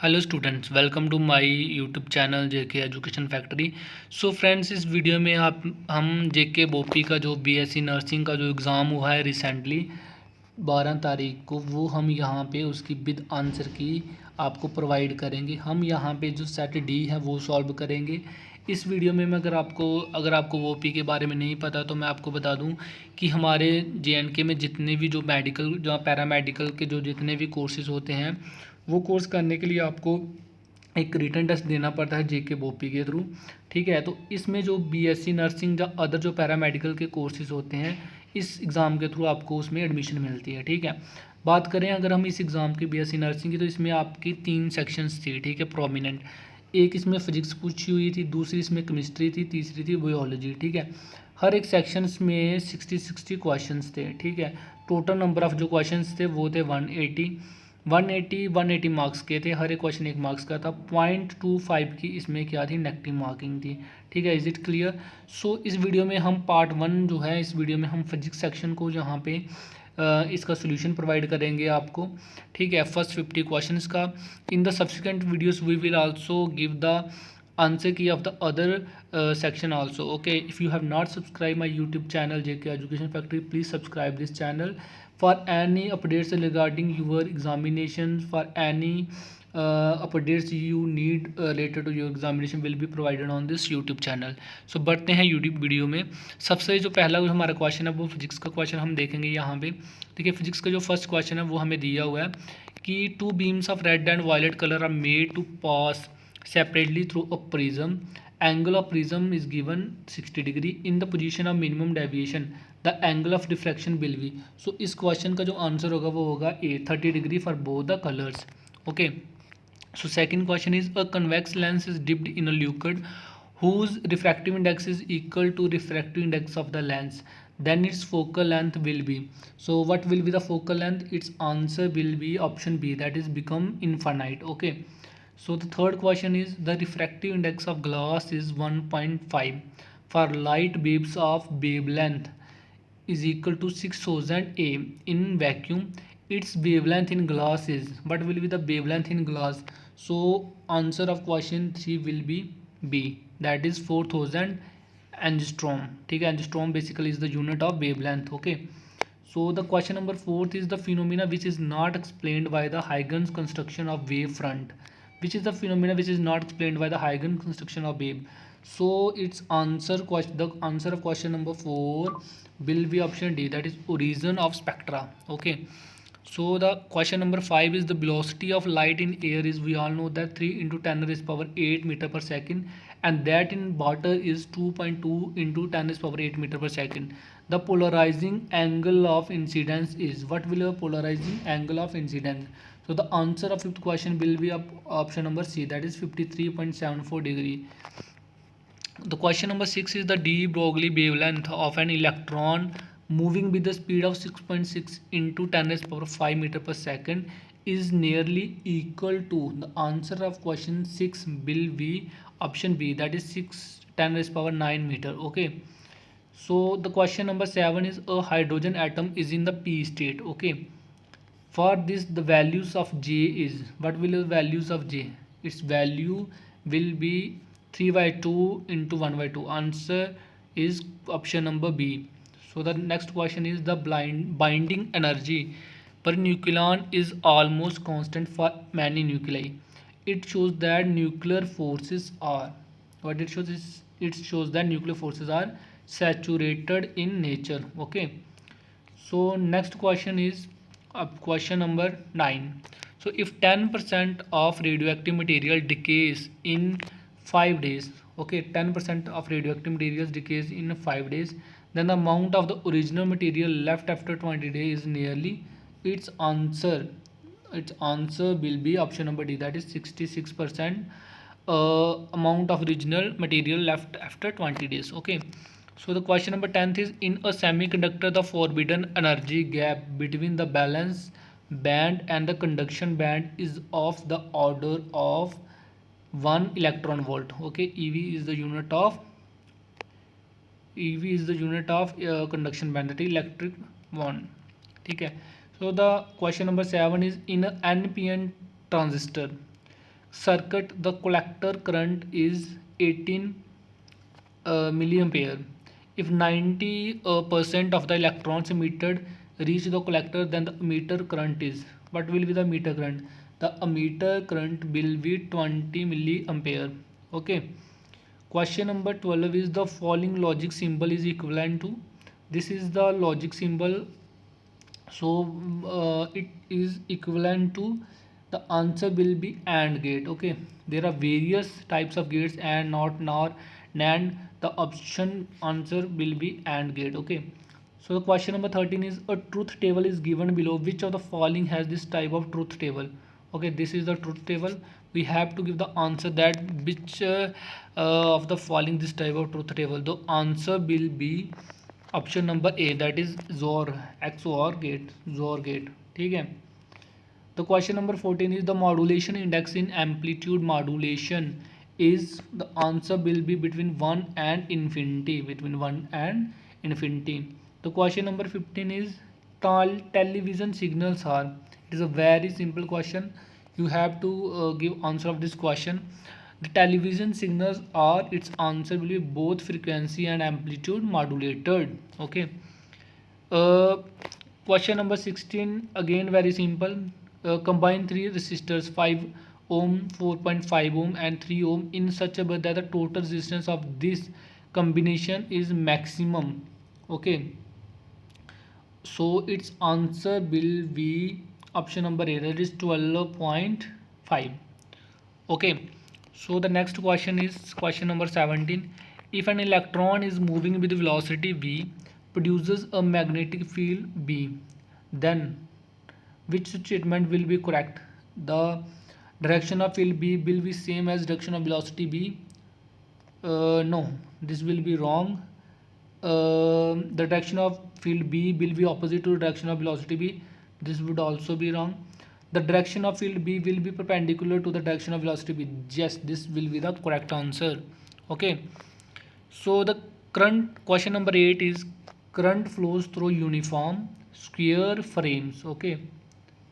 Hello students, welcome to my YouTube channel JK education factory. So friends, इस video में हम जेके बोपी का जो बीएससी नर्सिंग का जो एग्ज़ाम हुआ है रिसेंटली 12 तारीख को, वो हम यहाँ पे उसकी विद आंसर की आपको प्रोवाइड करेंगे। हम यहाँ पे जो सेट डी है वो सॉल्व करेंगे इस वीडियो में। मैं अगर आपको ओपी के बारे में नहीं पता तो मैं आपको बता दूं कि हमारे जेएनके में जितने भी जो मेडिकल जो पैरामेडिकल के जो जितने भी कोर्सेज होते हैं, वो कोर्स करने के लिए आपको एक रिटन टेस्ट देना पड़ता है जेके बोपी के थ्रू। ठीक है, तो इसमें जो बीएससी नर्सिंग या अदर जो पैरामेडिकल के कोर्सेज होते हैं, इस एग्ज़ाम के थ्रू आपको उसमें एडमिशन मिलती है। ठीक है, बात करें अगर हम इस एग्ज़ाम की बीएससी नर्सिंग की, तो इसमें आपकी 3 सेक्शंस थी। ठीक है, प्रोमिनेंट। एक इसमें फिजिक्स पूछी हुई थी, दूसरी इसमें केमिस्ट्री थी, तीसरी थी बायोलॉजी। ठीक है, हर एक सेक्शंस में 60 क्वेश्चंस थे। ठीक है, टोटल नंबर ऑफ जो क्वेश्चंस थे वो थे 180 मार्क्स के थे। हर एक क्वेश्चन 1 मार्क्स का था। 0.25 की इसमें क्या थी, नेगेटिव मार्किंग थी। ठीक है, इज इट क्लियर? सो इस वीडियो में हम पार्ट 1 जो है, इस वीडियो में हम फिजिक्स सेक्शन को जहाँ पे इसका सोल्यूशन प्रोवाइड करेंगे आपको। ठीक है, फर्स्ट 50 क्वेश्चंस का। In the subsequent videos we will also give the answer key of the other section also. Okay, if you have not subscribe my YouTube channel JK education factory, please subscribe this channel for any updates regarding your examinations, for any updates you need related to your examination will be provided on this YouTube channel। so बढ़ते हैं YouTube video में। सबसे जो पहला जो हमारा question है वो फिजिक्स का क्वेश्चन हम देखेंगे यहाँ पे। देखिए, फिजिक्स का जो फर्स्ट क्वेश्चन है वो हमें दिया हुआ है कि 2 beams of red and violet color are made to pass separately through a prism। angle of prism is given 60 degree। in the position of minimum deviation the angle of diffraction will be. So इस question का जो answer होगा वो होगा A, 30 degree for both the colours. Okay, so second question is a convex lens is dipped in a liquid whose refractive index is equal to refractive index of the lens, then its focal length will be। so what will be the focal length? Its answer will be option B, that is become infinite। okay, so the third question is the refractive index of glass is 1.5 for light waves of wavelength is equal to 6000 A in vacuum। its wavelength in glass is, what will be the wavelength in glass? so answer of question 3 will be B, that is 4000 angstrom। ठीक है, angstrom basically is the unit of wavelength। okay, so the question number 4th is the phenomena which is not explained by the Huygens construction of wave front। which is the phenomena which is not explained by the Huygens construction of wave? so its answer question, the answer of question number 4 will be option D, that is origin of spectra। okay, so the question number 5 is the velocity of light in air is, we all know that 3 into 10 raised power 8 meter per second, and that in water is 2.2 into 10 raised power 8 meter per second। the polarizing angle of incidence is, what will be polarizing angle of incidence? so the answer of fifth question will be option number C, that is 53.74 degree। the question number 6 is the de Broglie wavelength of an electron moving with the speed of 6.6 into 10 raised power 5 meter per second is nearly equal to, the answer of question 6 will be option B, that is 6 10 raised power 9 meter। okay, so the question number 7 is a hydrogen atom is in the p state। okay, for this the values of J is, what will the values of J? its value will be 3 by 2 into 1 by 2। answer is option number B। so the next question is the binding energy per nucleon is almost constant for many nuclei। it shows that nuclear forces are, what it shows is, it shows that nuclear forces are saturated in nature। okay, so next question is question number 9। so if 10% of radioactive material decays in 5 days, okay, 10% of radioactive materials decays in 5 days, then the amount of the original material left after 20 days is nearly, its answer will be option number D, that is 66% amount of original material left after 20 days। okay, so the question number 10th is in a semiconductor the forbidden energy gap between the valence band and the conduction band is of the order of 1 electron volt। okay, EV is the unit of conduction band, that is electric bond। ठीक है, so the question number 7 is in a NPN transistor circuit the collector current is 18 milliampere. If 90% of the electrons emitted reach the collector, then the emitter current is, what will be the emitter current? The emitter current will be 20 milliampere. Okay. Question number 12 is the following logic symbol is equivalent to. This is the logic symbol. So it is equivalent to, the answer will be AND gate. Okay, there are various types of gates, and not nor NAND. The option answer will be AND gate. Okay, so the question number 13 is a truth table is given below. Which of the following has this type of truth table? Okay, this is the truth table. We have to give the answer that which of the following this type of truth table. The answer will be option number A, that is जोर, XOR gate, जोर gate. ठीक है. The question number 14 is the modulation index in amplitude modulation is, the answer will be between 1 and infinity, between 1 and infinity. The question number 15 is television signals are. It is a very simple question. You have to give answer of this question. The television signals are, its answer will be both frequency and amplitude modulated. Okay. uh, Question number 16, again very simple. Combine three resistors 5 ohm, 4.5 ohm and 3 ohm in such a way that the total resistance of this combination is maximum. Okay, so its answer will be option number A, that is 12.5. Okay, so the next question is question number 17. If an electron is moving with velocity v produces a magnetic field B, then which statement will be correct? The direction of field B will be same as direction of velocity B. No, this will be wrong. The direction of field B will be opposite to direction of velocity B. This would also be wrong. The direction of field B will be perpendicular to the direction of velocity B. Yes, this will be the correct answer. Okay, so the current, question number 8 is current flows through uniform square frames. Okay,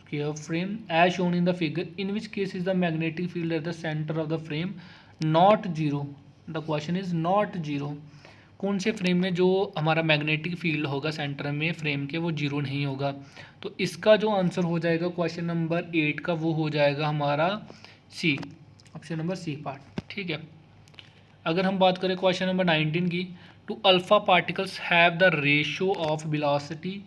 square frame as shown in the figure, in which case is the magnetic field at the center of the frame not zero. The question is not zero. कौन से frame में जो हमारा magnetic field होगा centre में frame के, वो zero नहीं होगा. तो इसका जो आंसर हो जाएगा क्वेश्चन नंबर 8 का, वो हो जाएगा हमारा सी, ऑप्शन नंबर सी पार्ट. ठीक है. अगर हम बात करें क्वेश्चन नंबर 19 की, two alpha particles have the ratio of velocity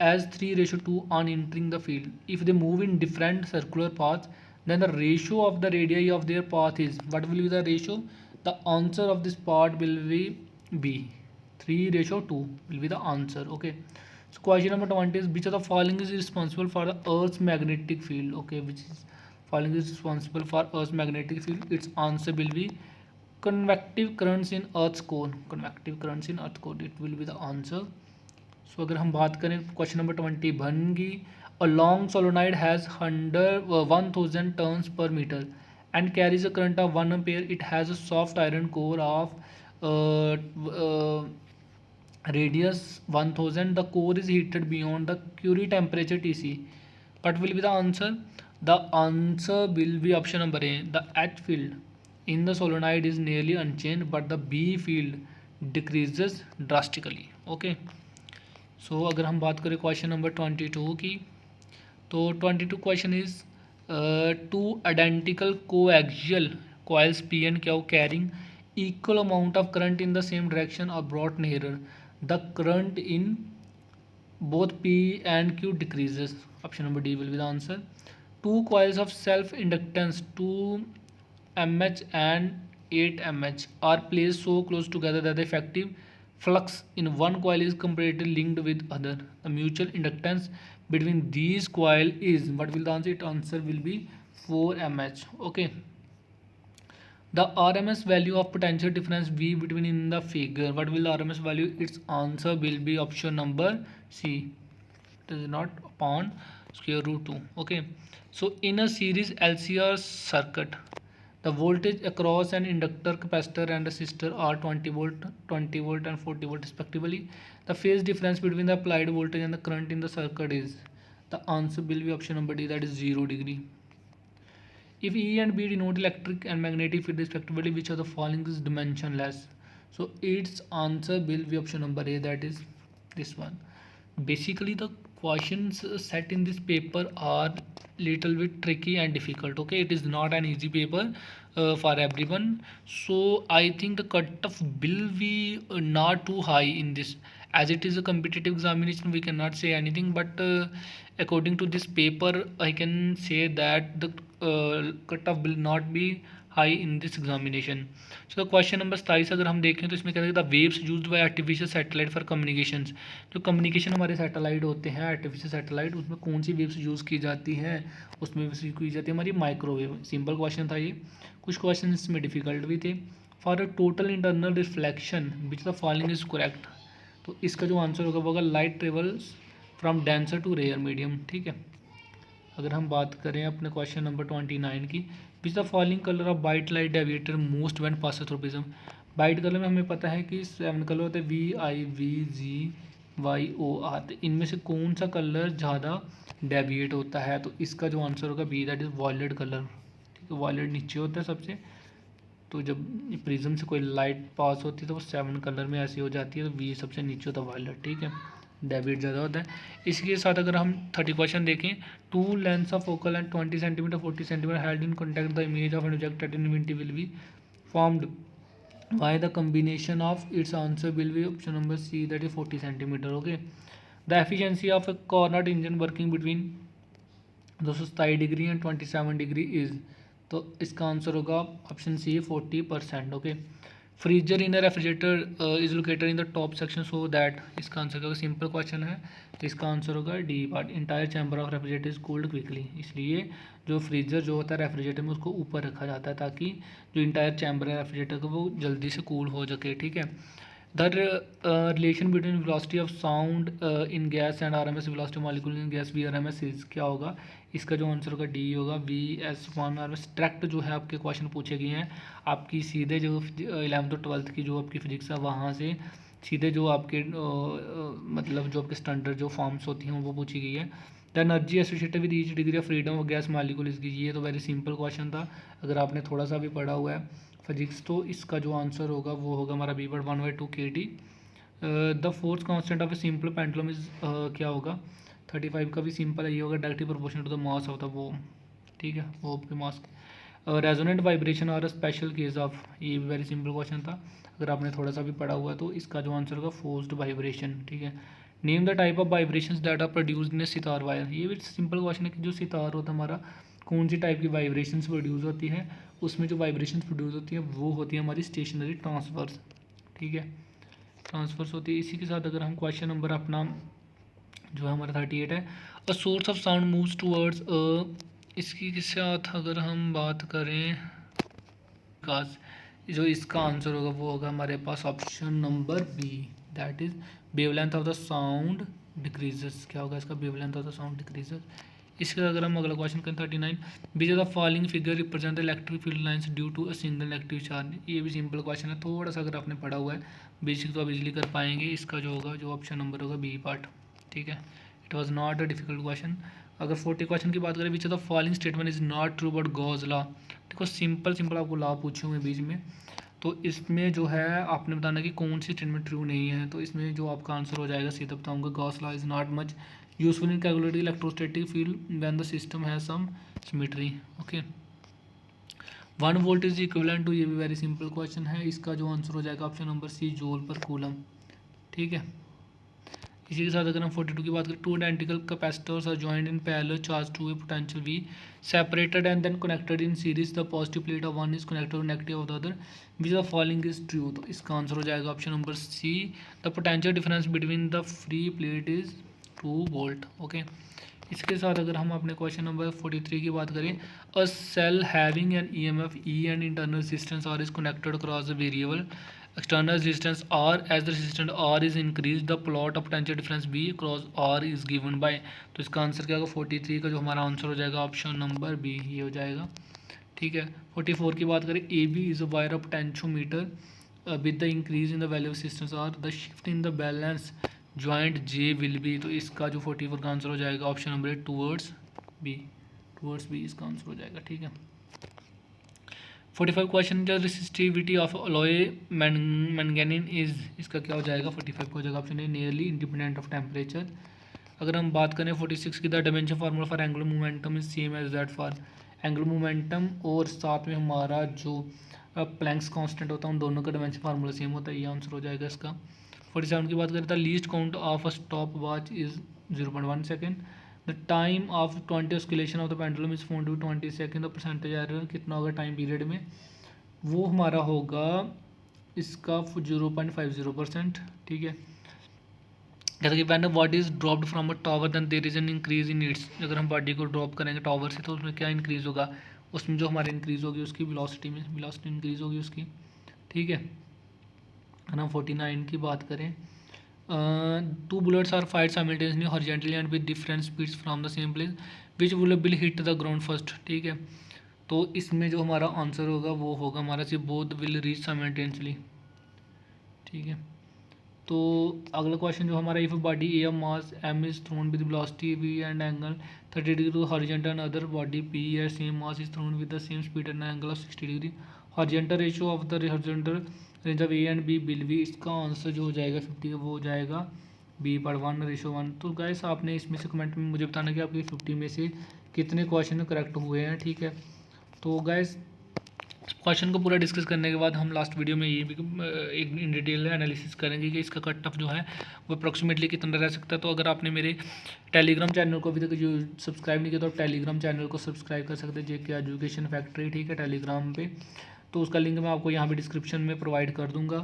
as 3:2 on entering the field. If they move in different circular paths, then the ratio of the radii of their path is, what will be the ratio? The answer of this part will be B, 3:2 will be the answer. Okay, so question number 20 is which of the following is responsible for the earth's magnetic field? Okay, which is following is responsible for earth's magnetic field? Its answer will be convective currents in earth's core. Convective currents in earth's core, it will be the answer. So अगर हम बात करें question number 21 की, a long solenoid has 1000 turns per metre and carries a current of 1 ampere. It has a soft iron core of radius 1000. The core is heated beyond the Curie temperature Tc. What will be the answer? The answer will be option number A. The H field in the solenoid is nearly unchanged, but the B field decreases drastically. Okay. सो अगर हम बात करें question number 22 की, तो 22 question is two identical coaxial coils P and Q carrying equal amount of current in the same direction are brought nearer. The current in both P and Q decreases. Option number D will be the answer. Two coils of self inductance 2 mH and 8 mH are placed so close together that the effective flux in one coil is completely linked with other. The mutual inductance between these coil is, what will the answer? Its answer will be 4 mH. Okay, the RMS value of potential difference V between in the figure, what will the RMS value? Its answer will be option number C, it is not upon square root 2. Okay, so in a series LCR circuit, the voltage across an inductor, capacitor and resistor are 20 volt and 40 volt respectively. The phase difference between the applied voltage and the current in the circuit is, the answer will be option number D, that is 0 degree. If E and B denote electric and magnetic field respectively, which of the following is dimensionless? So its answer will be option number A, that is this one. Basically the questions set in this paper are little bit tricky and difficult. Okay, it is not an easy paper for everyone. So I think the cutoff will be not too high in this, as it is a competitive examination. We cannot say anything, but according to this paper I can say that the cutoff will not be high in this examination. So question number 27 अगर हम देखें तो इसमें कहते हैं the waves used by artificial satellite for communications. जो communication हमारे satellite होते हैं आर्टिफिशियल सैटेलाइट, उसमें कौन सी वेव्स यूज़ की जाती है? उसमें वेव्स की जाती है हमारी माइक्रोवेव। सिंपल क्वेश्चन था ये, कुछ क्वेश्चन इसमें डिफिकल्ट भी थे। For a total internal reflection which the following is correct, तो इसका जो आंसर होगा वो होगा light travels from denser to rare medium. ठीक है, अगर हम बात करें अपने क्वेश्चन नंबर 29 की, which the following colour of white light deviator most when pass through prism. White colour में हमें पता है कि 7 कलर होते हैं, VIVGYOR, तो इनमें से कौन सा कलर ज़्यादा डेविएट होता है? तो इसका जो आंसर होगा B, that is violet colour. ठीक है, वॉयलेट नीचे होता है सबसे, तो जब प्रिज्म से कोई लाइट पास होती है तो वो 7 कलर में ऐसी हो जाती है, तो वी सबसे नीचे होता है वॉयलेट। ठीक है, डेबिट ज़्यादा होता है। इसके साथ अगर हम 30 क्वेश्चन देखें, two lens of focal and 20 centimetre 40 centimetre held in contact the image of an object at infinity will be formed by the combination of its answer will be option number C, that is 40 centimetre. Okay, the efficiency of a Carnot engine working between 227 degree and 27 degree is, तो इसका answer होगा option C 40%। Okay, freezer in a refrigerator is located in the top section so that, इसका answer होगा, simple question है, तो इसका answer होगा D part, entire chamber of refrigerator is cooled quickly. इसलिए जो फ्रीजर जो होता है रेफ्रिजरेटर में उसको ऊपर रखा जाता है ताकि जो इंटायर चैम्बर है रेफ्रिजरेटर का वो जल्दी से कूल हो सके। ठीक है, the relation between velocity of sound in gas and RMS velocity molecule in gas VRMS is, क्या होगा? इसका जो आंसर होगा डी होगा, VS1 RMS। डायरेक्ट जो है आपके क्वेश्चन पूछे गए हैं आपकी सीधे जो 11th और 12th की जो आपकी फिजिक्स है वहाँ से सीधे जो आपके मतलब जो आपके स्टैंडर्ड जो फॉर्म्स होती हैं वो पूछी गई है। The energy associated with each degree of freedom of gas molecule इसकी, ये तो वेरी सिंपल क्वेश्चन था अगर आपने थोड़ा सा भी पढ़ा हुआ है फिजिक्स, तो इसका जो आंसर होगा वो होगा हमारा B but 1/2 kT। The fourth constant of a simple pendulum is, क्या होगा? 35 का भी सिंपल है, ये होगा directly proportional to the mass of the वो। ठीक है, वो आपके मास। रेजोनेंट वाइब्रेशन और स्पेशल केस ऑफ, ये भी वेरी सिंपल क्वेश्चन था अगर आपने थोड़ा सा भी पढ़ा हुआ है, तो इसका जो आंसर होगा फोर्स्ड वाइब्रेशन। ठीक है, name the type of vibrations that are produced in sitar wire, ये भी सिंपल क्वेश्चन है कि जो सितार होता है हमारा कौन सी टाइप की वाइब्रेशंस प्रोड्यूस होती है, उसमें जो वाइब्रेशंस प्रोड्यूस होती है वो होती है हमारी स्टेशनरी ट्रांसफर्स। ठीक है, ट्रांसफर्स होती है। इसी के साथ अगर हम क्वेश्चन नंबर अपना जो है हमारा 38 है, a source of sound moves towards, इसकी के साथ अगर हम बात करें विकास, जो इसका आंसर होगा वो होगा हमारे पास option number B, that is wavelength of the sound decreases. क्या होगा इसका? Wavelength of the sound decreases. इसके अगर हम अगला क्वेश्चन करें 39, which of the following figure represent the electric field lines due to a single negative charge, ये भी सिंपल क्वेश्चन है, थोड़ा सा अगर आपने पढ़ा हुआ है बेसिक तो आप इजीली कर पाएंगे। इसका जो होगा जो ऑप्शन नंबर होगा बी पार्ट। ठीक है, it was not a difficult question. अगर 40 क्वेश्चन की बात करें, विच of the following statement is not true but Gauss law, देखो सिंपल आपको लॉ पूछे हुए बीच में, तो इसमें जो है आपने बताना कि कौन सी स्टेटमेंट ट्रू नहीं है, तो इसमें जो आपका आंसर हो जाएगा सीधा बताऊंगा, Gauss law is not much useful in calculating electrostatic field when the system has some symmetry. Okay, 1 volt is equivalent to, ये भी वेरी सिंपल क्वेश्चन है, इसका जो आंसर हो जाएगा option number C, joule per coulomb. ठीक है, इसी के साथ अगर हम 42 की बात करें, two identical capacitors are joined in parallel charge to a potential V separated and then connected in series, the positive plate of one is connected to negative of the other, which the following is true, तो इसका answer हो जाएगा option number C, the potential difference between the free plate is 2 volt. Okay, इसके साथ अगर हम अपने question number 43 की बात करें, a cell having an EMF E and internal resistance R is connected across the variable external resistance R, as the resistance R is increased the plot of potential difference B across R is given by, तो इसका answer क्या होगा 43 का जो हमारा answer हो जाएगा option number B, ये हो जाएगा। ठीक है, 44 की बात करें, AB is a wire of potentiometer with the increase in the value of resistance R, the shift in the balance joint J will be, तो इसका जो 44 का आंसर हो जाएगा option number towards B, towards B इसका answer हो जाएगा। ठीक है, 45 क्वेश्चन जो resistivity of alloy manganese is, इसका क्या हो जाएगा 45 का हो जाएगा option A nearly independent of temperature. अगर हम बात करें 46 की, the dimension formula for angular momentum is same as that for angular momentum, और साथ में हमारा जो प्लैंक्स कांस्टेंट होता है उन दोनों का डायमेंशन फार्मूला सेम होता है, ये आंसर हो जाएगा इसका। 47 की बात करें तो least count of a stop watch is 0.1 second, the time of 20 oscillation of the pendulum is found to 20 second, the percentage error कितना होगा टाइम पीरियड में, वो हमारा होगा इसका 0.50%। ठीक है, जैसे कि when body is dropped from a tower then there is an increase in its, अगर हम बॉडी को ड्रॉप करेंगे टावर से तो उसमें क्या इंक्रीज होगा, उसमें जो हमारी इंक्रीज होगी उसकी वेलोसिटी में वेलोसिटी इंक्रीज होगी उसकी। ठीक है, अगर हम 49 की बात करें, 2 bullets are fired simultaneously horizontally and with different speeds from the same place, which bullet will hit the ground first. ठीक है, तो इसमें जो हमारा आंसर होगा वो होगा हमारा सिर्फ बोथ विल रीच साइमल्टेनियसली। ठीक है, तो अगला क्वेश्चन जो हमारा, if body A mass M is thrown with velocity V and angle 30 degree to horizontal, other body P या same mass is thrown with the same speed and angle of 60 degree, horizontal ratio of the horizontal range of A and B will be, इसका answer जो हो जाएगा 50 वो हो जाएगा B/1:1। तो guys आपने इसमें से कमेंट में मुझे बताना कि आपके 50 में से कितने क्वेश्चन करेक्ट हुए हैं। ठीक है, तो गाइस क्वेश्चन को पूरा डिस्कस करने के बाद हम लास्ट वीडियो में ये भी एक इन डिटेल एनालिसिस करेंगे कि इसका कट ऑफ जो है वो अप्रॉक्सीमेटली कितना रह सकता है। तो अगर आपने मेरे टेलीग्राम चैनल को अभी तक जो सब्सक्राइब नहीं किया तो आप टेलीग्राम चैनल को सब्सक्राइब कर सकते हैं, जेके एजुकेशन फैक्ट्री। ठीक है, टेलीग्राम पे, तो उसका लिंक मैं आपको यहाँ पे डिस्क्रिप्शन में प्रोवाइड कर दूँगा।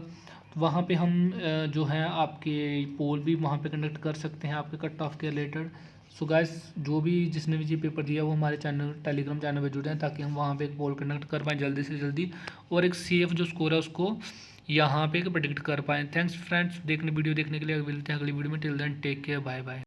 तो वहाँ पे हम जो है आपके पोल भी वहाँ पे कंडक्ट कर सकते हैं आपके कट ऑफ के रिलेटेड। सो गाइस जो भी जिसने भी ये पेपर दिया वो हमारे चैनल टेलीग्राम चैनल पे जुड़े हैं ताकि हम वहाँ पे एक पोल कंडक्ट कर पाएँ जल्दी से जल्दी और एक सेफ जो स्कोर है उसको यहाँ पे प्रेडिक्ट कर पाएँ। थैंक्स फ्रेंड्स वीडियो देखने के लिए, मिलते हैं अगली वीडियो में। Till then take care, bye bye.